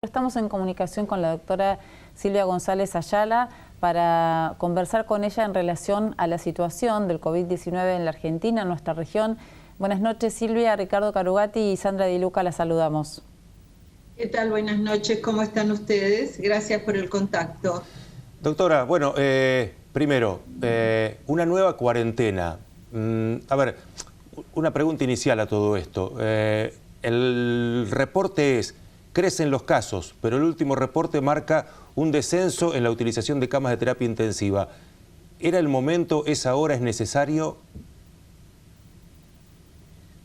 Estamos en comunicación con la doctora Silvia González Ayala para conversar con ella en relación a la situación del COVID-19 en la Argentina, en nuestra región. Buenas noches, Silvia. Ricardo Carugati y Sandra Di Luca la saludamos. ¿Qué tal? Buenas noches. ¿Cómo están ustedes? Gracias por el contacto. Doctora, bueno, primero, una nueva cuarentena. A ver, una pregunta inicial a todo esto. El reporte es: crecen los casos, pero el último reporte marca un descenso en la utilización de camas de terapia intensiva. ¿Era el momento? ¿Es ahora? ¿Es necesario?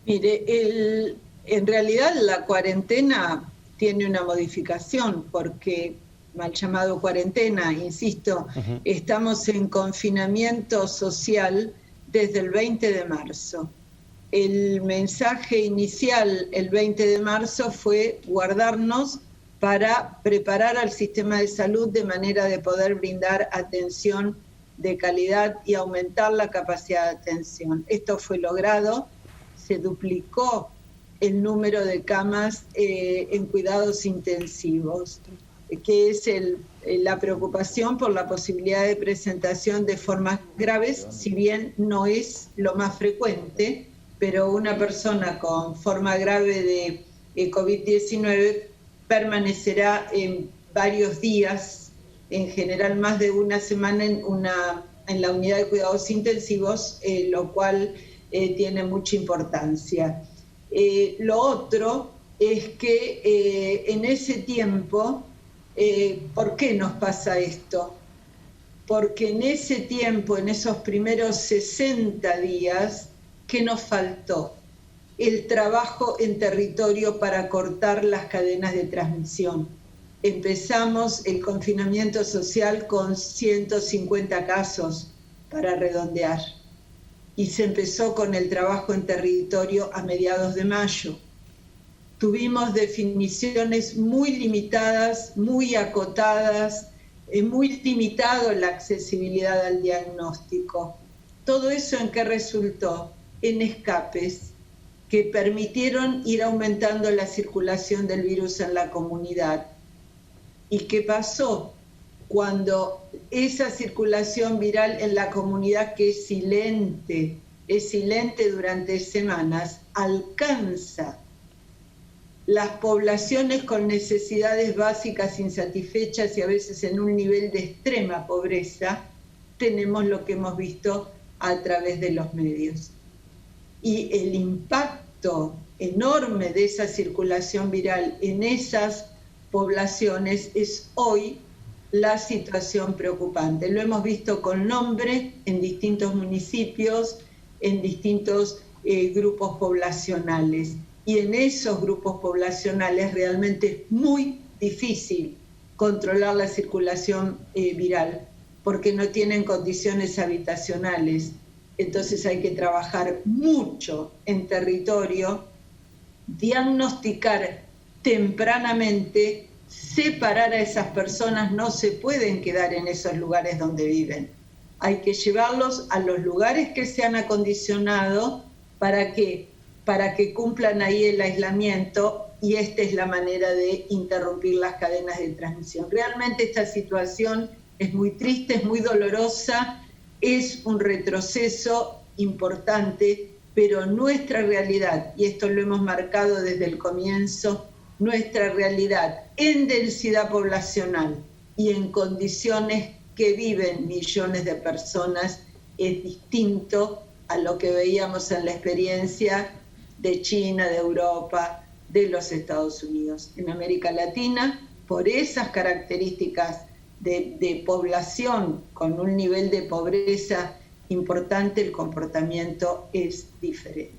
Mire, en realidad la cuarentena tiene una modificación porque, mal llamado cuarentena, insisto, estamos en confinamiento social desde el 20 de marzo. El mensaje inicial el 20 de marzo fue guardarnos para preparar al sistema de salud de manera de poder brindar atención de calidad y aumentar la capacidad de atención. Esto fue logrado, se duplicó el número de camas en cuidados intensivos, que es la preocupación por la posibilidad de presentación de formas graves, si bien no es lo más frecuente, pero una persona con forma grave de COVID-19 permanecerá en varios días, en general más de una semana en la unidad de cuidados intensivos, lo cual tiene mucha importancia. Lo otro es que en ese tiempo, ¿por qué nos pasa esto? Porque en ese tiempo, en esos primeros 60 días, ¿qué nos faltó? El trabajo en territorio para cortar las cadenas de transmisión. Empezamos el confinamiento social con 150 casos, para redondear, y se empezó con el trabajo en territorio a mediados de mayo. Tuvimos definiciones muy limitadas, muy acotadas, muy limitado la accesibilidad al diagnóstico. ¿Todo eso en qué resultó? En escapes que permitieron ir aumentando la circulación del virus en la comunidad. ¿Y qué pasó? Cuando esa circulación viral en la comunidad, que es silente durante semanas, alcanza las poblaciones con necesidades básicas insatisfechas y a veces en un nivel de extrema pobreza, tenemos lo que hemos visto a través de los medios. Y el impacto enorme de esa circulación viral en esas poblaciones es hoy la situación preocupante. Lo hemos visto con nombre en distintos municipios, en distintos grupos poblacionales. Y en esos grupos poblacionales realmente es muy difícil controlar la circulación viral porque no tienen condiciones habitacionales. Entonces hay que trabajar mucho en territorio, diagnosticar tempranamente, separar a esas personas, no se pueden quedar en esos lugares donde viven. Hay que llevarlos a los lugares que se han acondicionado para que cumplan ahí el aislamiento, y esta es la manera de interrumpir las cadenas de transmisión. Realmente esta situación es muy triste, es muy dolorosa, es un retroceso importante, pero nuestra realidad, y esto lo hemos marcado desde el comienzo, nuestra realidad en densidad poblacional y en condiciones que viven millones de personas es distinto a lo que veíamos en la experiencia de China, de Europa, de los Estados Unidos. En América Latina, por esas características de población con un nivel de pobreza importante, el comportamiento es diferente.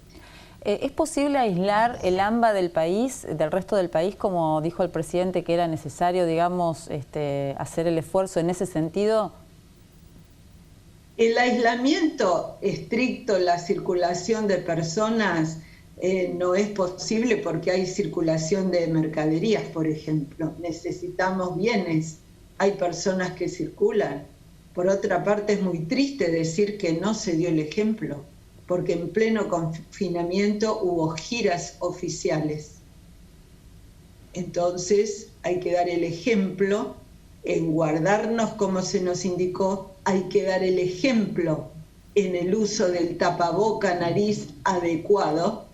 ¿Es posible aislar el AMBA del país, del resto del país, como dijo el presidente que era necesario, digamos, hacer el esfuerzo en ese sentido? El aislamiento estricto, la circulación de personas, no es posible porque hay circulación de mercaderías, por ejemplo. Necesitamos bienes, hay personas que circulan. Por otra parte, es muy triste decir que no se dio el ejemplo, porque en pleno confinamiento hubo giras oficiales Entonces hay que dar el ejemplo en guardarnos como se nos indicó, hay que dar el ejemplo en el uso del tapaboca nariz adecuado,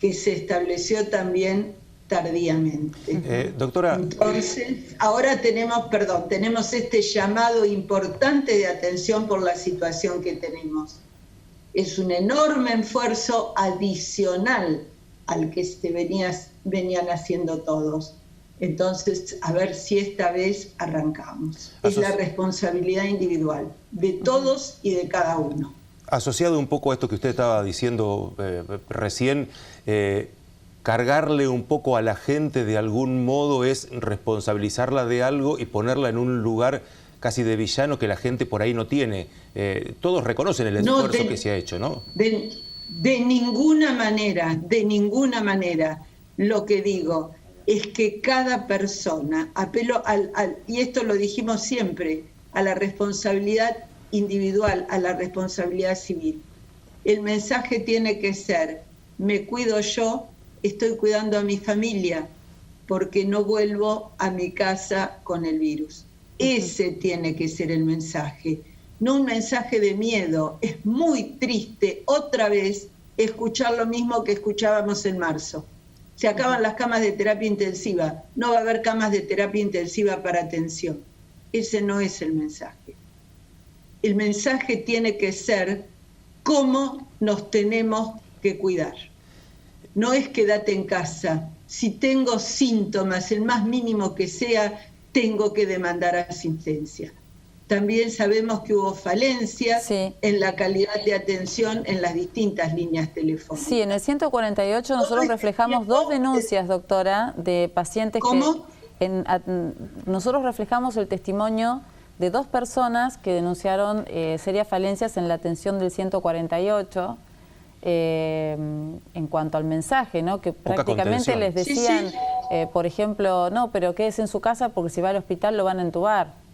que se estableció también tardíamente. Doctora. Entonces, ahora tenemos este llamado importante de atención por la situación que tenemos. Es un enorme esfuerzo adicional al que venían haciendo todos. Entonces, a ver si esta vez arrancamos. Es la responsabilidad individual de todos y de cada uno. Asociado un poco a esto que usted estaba diciendo recién, cargarle un poco a la gente de algún modo es responsabilizarla de algo y ponerla en un lugar casi de villano que la gente por ahí no tiene. Todos reconocen el esfuerzo que se ha hecho, ¿no? De ninguna manera. Lo que digo es que cada persona, apelo y esto lo dijimos siempre, a la responsabilidad individual, a la responsabilidad civil. El mensaje tiene que ser: me cuido yo, estoy cuidando a mi familia, porque no vuelvo a mi casa con el virus. Ese tiene que ser el mensaje, no un mensaje de miedo. Es muy triste otra vez escuchar lo mismo que escuchábamos en marzo. Se acaban las camas de terapia intensiva, no va a haber camas de terapia intensiva para atención. Ese no es el mensaje. El mensaje tiene que ser cómo nos tenemos que cuidar. No es quédate en casa. Si tengo síntomas, el más mínimo que sea, tengo que demandar asistencia. También sabemos que hubo falencias en la calidad de atención en las distintas líneas telefónicas. Sí, en el 148 nosotros reflejamos 2 denuncias, doctora, de pacientes. ¿Cómo? Nosotros reflejamos el testimonio de 2 personas que denunciaron serias falencias en la atención del 148 en cuanto al mensaje, ¿no? Que prácticamente les decían, por ejemplo, no, pero quédese en su casa porque si va al hospital lo van a entubar.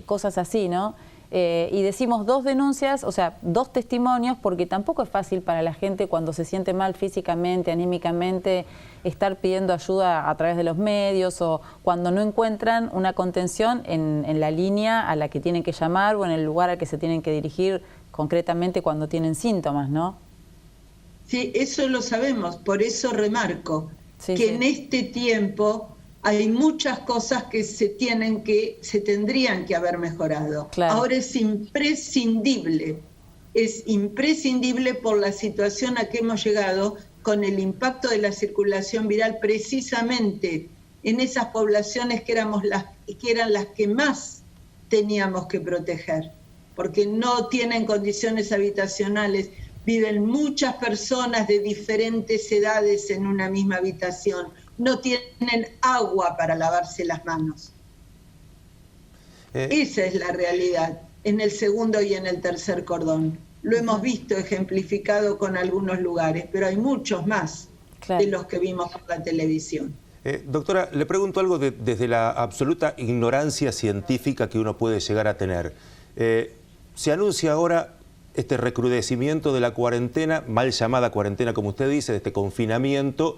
Cosas así, ¿no? Y decimos 2 denuncias, o sea, 2 testimonios, porque tampoco es fácil para la gente cuando se siente mal físicamente, anímicamente, estar pidiendo ayuda a través de los medios o cuando no encuentran una contención en la línea a la que tienen que llamar o en el lugar al que se tienen que dirigir concretamente cuando tienen síntomas, ¿no? Sí, eso lo sabemos, por eso remarco que en este tiempo hay muchas cosas que se tendrían que haber mejorado. Claro. Ahora es imprescindible por la situación a que hemos llegado con el impacto de la circulación viral precisamente en esas poblaciones que eran las que más teníamos que proteger, porque no tienen condiciones habitacionales, viven muchas personas de diferentes edades en una misma habitación, no tienen agua para lavarse las manos. Esa es la realidad en el segundo y en el tercer cordón. Lo hemos visto ejemplificado con algunos lugares, pero hay muchos más de los que vimos por la televisión. Doctora, le pregunto algo desde la absoluta ignorancia científica que uno puede llegar a tener. Se anuncia ahora este recrudecimiento de la cuarentena, mal llamada cuarentena como usted dice, de este confinamiento,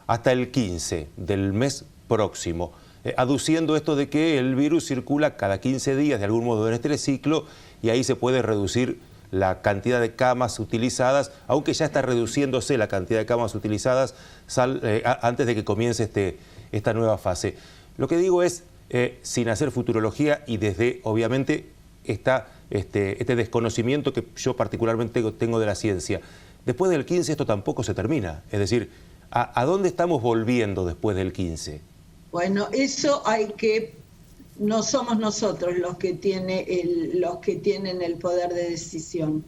hasta el 15 del mes próximo, aduciendo esto de que el virus circula cada 15 días de algún modo en este ciclo y ahí se puede reducir la cantidad de camas utilizadas, aunque ya está reduciéndose la cantidad de camas utilizadas antes de que comience esta nueva fase. Lo que digo es, sin hacer futurología y desde, obviamente, este desconocimiento que yo particularmente tengo de la ciencia, después del 15 esto tampoco se termina, es decir, ¿a dónde estamos volviendo después del 15? Bueno, eso no somos nosotros los que tienen el poder de decisión.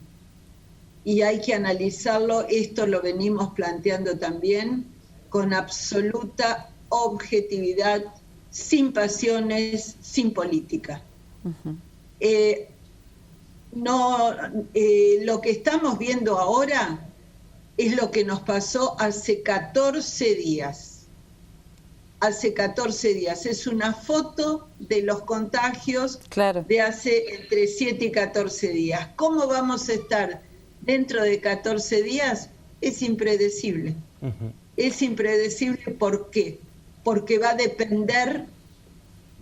Y hay que analizarlo, esto lo venimos planteando también, con absoluta objetividad, sin pasiones, sin política. Lo que estamos viendo ahora es lo que nos pasó hace 14 días. Hace 14 días. Es una foto de los contagios de hace entre 7 y 14 días. ¿Cómo vamos a estar dentro de 14 días? Es impredecible. Es impredecible, ¿por qué? porque va a depender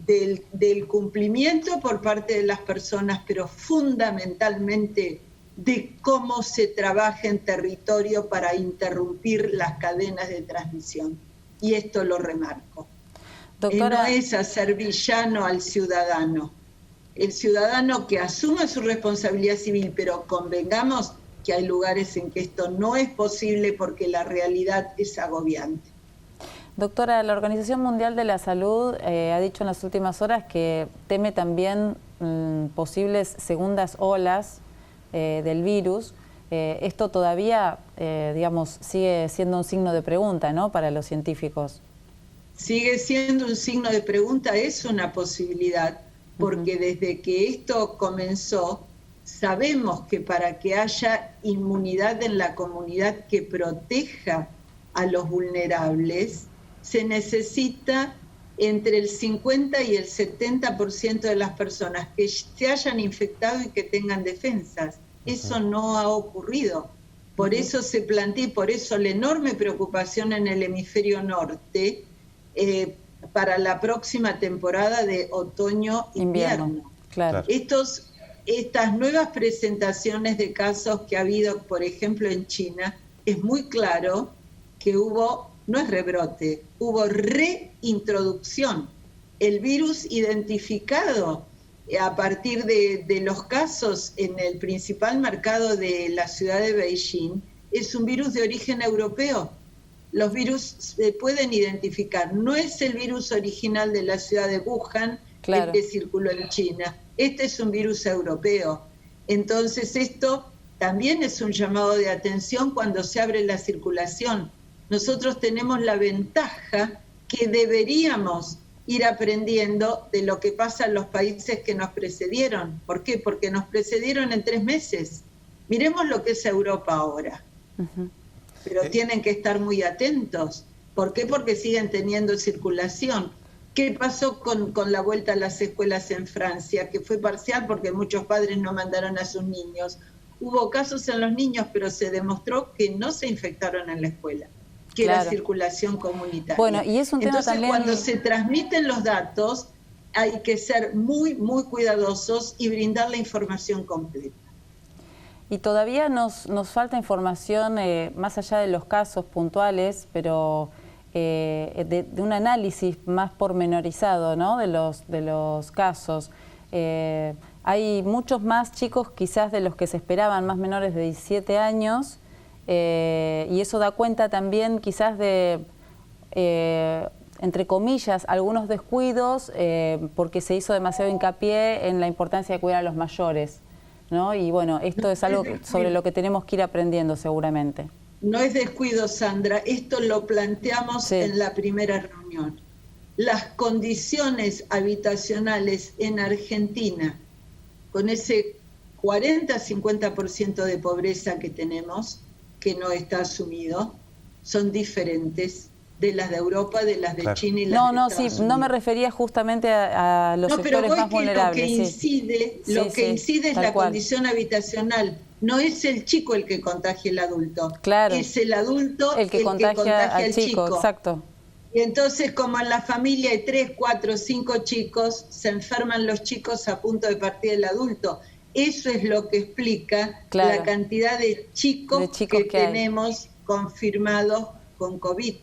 del cumplimiento por parte de las personas, pero fundamentalmente de cómo se trabaja en territorio para interrumpir las cadenas de transmisión. Y esto lo remarco. Doctora, no es hacer villano al ciudadano. El ciudadano que asuma su responsabilidad civil, pero convengamos que hay lugares en que esto no es posible porque la realidad es agobiante. Doctora, la Organización Mundial de la Salud ha dicho en las últimas horas que teme también posibles segundas olas del virus. Esto todavía, digamos, sigue siendo un signo de pregunta, ¿no?, para los científicos. Sigue siendo un signo de pregunta, es una posibilidad, porque desde que esto comenzó, sabemos que para que haya inmunidad en la comunidad que proteja a los vulnerables, se necesita entre el 50 y el 70% de las personas que se hayan infectado y que tengan defensas. Eso no ha ocurrido. Por eso se plantea, y por eso la enorme preocupación en el hemisferio norte para la próxima temporada de otoño-invierno. Claro. Estas nuevas presentaciones de casos que ha habido, por ejemplo, en China, es muy claro que hubo, no es rebrote, hubo reintroducción. El virus identificado a partir de los casos en el principal mercado de la ciudad de Beijing es un virus de origen europeo. Los virus se pueden identificar. No es el virus original de la ciudad de Wuhan, claro, el que circuló en China. Este es un virus europeo. Entonces esto también es un llamado de atención cuando se abre la circulación. Nosotros tenemos la ventaja que deberíamos ir aprendiendo de lo que pasa en los países que nos precedieron. ¿Por qué? Porque nos precedieron en 3 meses. Miremos lo que es Europa ahora. Pero tienen que estar muy atentos. ¿Por qué? Porque siguen teniendo circulación. ¿Qué pasó con la vuelta a las escuelas en Francia? Que fue parcial porque muchos padres no mandaron a sus niños. Hubo casos en los niños, pero se demostró que no se infectaron en la escuela, que claro, era circulación comunitaria. Bueno, y es un tema entonces, también... cuando se transmiten los datos, hay que ser muy, muy cuidadosos y brindar la información completa. Y todavía nos falta información, más allá de los casos puntuales, pero de un análisis más pormenorizado, ¿no?, de los casos. Hay muchos más chicos quizás de los que se esperaban, más menores de 17 años, y eso da cuenta también quizás de, entre comillas, algunos descuidos, porque se hizo demasiado hincapié en la importancia de cuidar a los mayores, ¿no? Y bueno, esto es algo sobre lo que tenemos que ir aprendiendo seguramente. No es descuido, Sandra, esto lo planteamos en la primera reunión. Las condiciones habitacionales en Argentina, con ese 40-50% de pobreza que tenemos, que no está asumido, son diferentes de las de Europa, de las de China y las de Estados Unidos. No me refería justamente a los sectores más vulnerables. Lo que incide es la condición habitacional. No es el chico el que contagia al adulto, claro, es el adulto el que contagia al chico. Exacto. Y entonces, como en la familia hay 3, 4, 5 chicos, se enferman los chicos a punto de partir el adulto. Eso es lo que explica la cantidad de chicos que tenemos confirmados con COVID.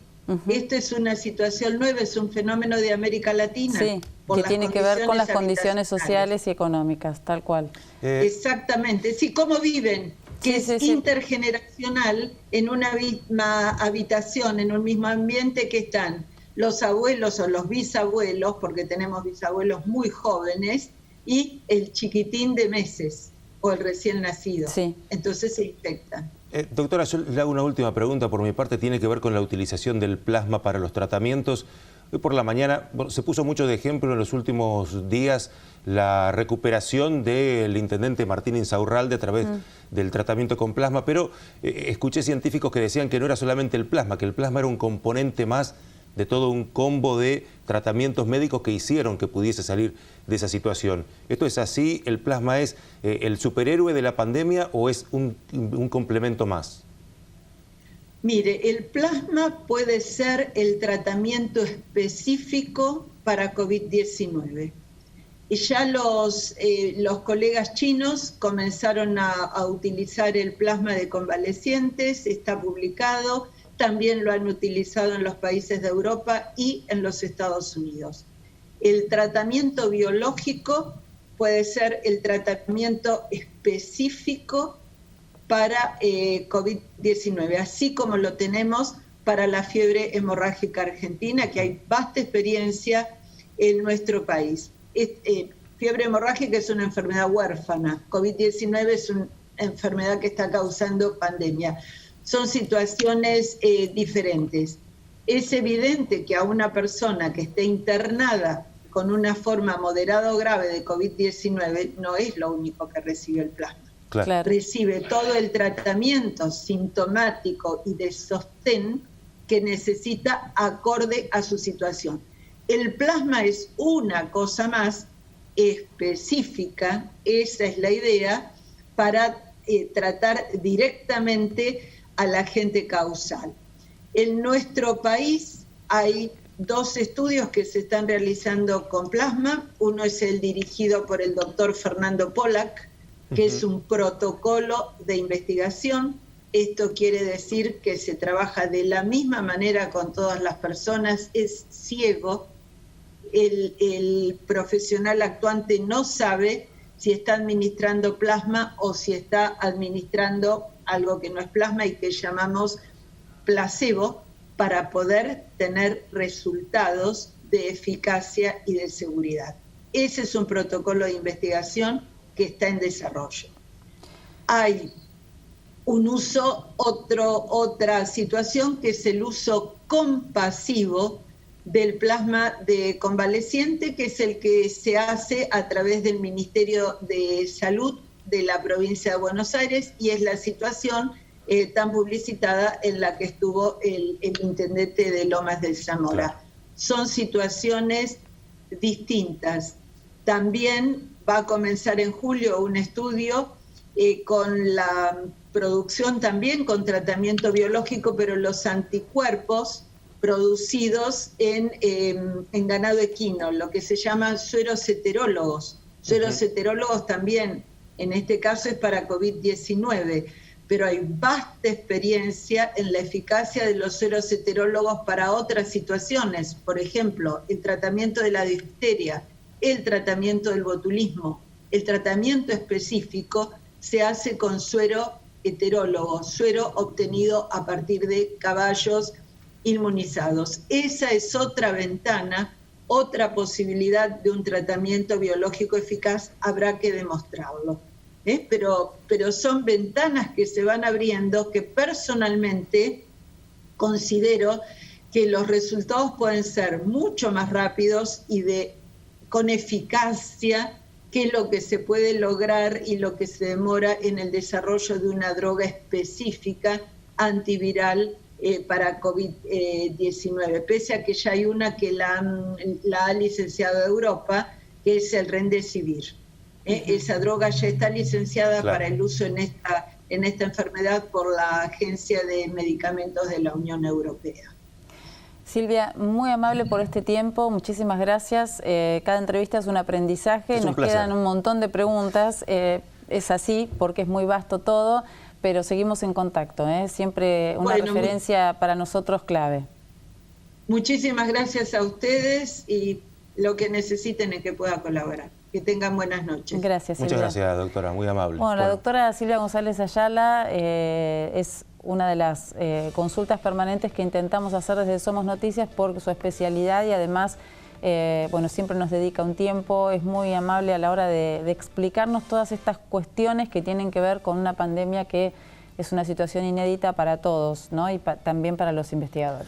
Esto es una situación nueva, es un fenómeno de América Latina. Sí, que tiene que ver con las condiciones sociales y económicas, tal cual. Exactamente, sí, cómo viven, que es intergeneracional en una misma habitación, en un mismo ambiente que están los abuelos o los bisabuelos, porque tenemos bisabuelos muy jóvenes, y el chiquitín de meses o el recién nacido. Entonces se infectan. Doctora, yo le hago una última pregunta por mi parte, tiene que ver con la utilización del plasma para los tratamientos. Hoy por la mañana se puso mucho de ejemplo en los últimos días la recuperación del intendente Martín Insaurralde a través del tratamiento con plasma, pero escuché científicos que decían que no era solamente el plasma, que el plasma era un componente más de todo un combo de tratamientos médicos que hicieron que pudiese salir de esa situación. ¿Esto es así? ¿El plasma es el superhéroe de la pandemia o es un complemento más? Mire, el plasma puede ser el tratamiento específico para COVID-19. Y ya los colegas chinos comenzaron a utilizar el plasma de convalecientes, está publicado, también lo han utilizado en los países de Europa y en los Estados Unidos. El tratamiento biológico puede ser el tratamiento específico para COVID-19, así como lo tenemos para la fiebre hemorrágica argentina, que hay vasta experiencia en nuestro país. Fiebre hemorrágica es una enfermedad huérfana, COVID-19 es una enfermedad que está causando pandemia. Son situaciones diferentes. Es evidente que a una persona que esté internada con una forma moderada o grave de COVID-19 no es lo único que recibe el plasma. Claro. Recibe todo el tratamiento sintomático y de sostén que necesita acorde a su situación. El plasma es una cosa más específica, esa es la idea, para tratar directamente al agente causal. En nuestro país hay 2 estudios que se están realizando con plasma. Uno es el dirigido por el doctor Fernando Pollack, que es un protocolo de investigación. Esto quiere decir que se trabaja de la misma manera con todas las personas, es ciego. El profesional actuante no sabe si está administrando plasma o si está administrando algo que no es plasma y que llamamos placebo, para poder tener resultados de eficacia y de seguridad. Ese es un protocolo de investigación que está en desarrollo. Hay un uso, otra situación, que es el uso compasivo del plasma de convaleciente, que es el que se hace a través del Ministerio de Salud de la provincia de Buenos Aires, y es la situación tan publicitada en la que estuvo el intendente de Lomas del Zamora. Claro. Son situaciones distintas. También va a comenzar en julio un estudio con la producción también con tratamiento biológico, pero los anticuerpos producidos en ganado equino, lo que se llama sueros heterólogos. Sueros heterólogos también, en este caso es para COVID-19, pero hay vasta experiencia en la eficacia de los sueros heterólogos para otras situaciones, por ejemplo, el tratamiento de la difteria, el tratamiento del botulismo. El tratamiento específico se hace con suero heterólogo, suero obtenido a partir de caballos inmunizados. Esa es otra ventana, otra posibilidad de un tratamiento biológico eficaz, habrá que demostrarlo. Pero son ventanas que se van abriendo, que personalmente considero que los resultados pueden ser mucho más rápidos y con eficacia que lo que se puede lograr y lo que se demora en el desarrollo de una droga específica antiviral para COVID-19, pese a que ya hay una que la ha licenciado Europa, que es el Remdesivir. Esa droga ya está licenciada para el uso en esta enfermedad por la Agencia de Medicamentos de la Unión Europea. Silvia, muy amable por este tiempo, muchísimas gracias. Cada entrevista es un aprendizaje, nos quedan un montón de preguntas, es así porque es muy vasto todo, pero seguimos en contacto, siempre una referencia para nosotros clave. Muchísimas gracias a ustedes y lo que necesiten es que pueda colaborar. Que tengan buenas noches. Gracias, Silvia. Muchas gracias, doctora, muy amable. Bueno, la doctora Silvia González Ayala es una de las consultas permanentes que intentamos hacer desde Somos Noticias por su especialidad y además, siempre nos dedica un tiempo, es muy amable a la hora de explicarnos todas estas cuestiones que tienen que ver con una pandemia que es una situación inédita para todos, ¿no? Y también para los investigadores.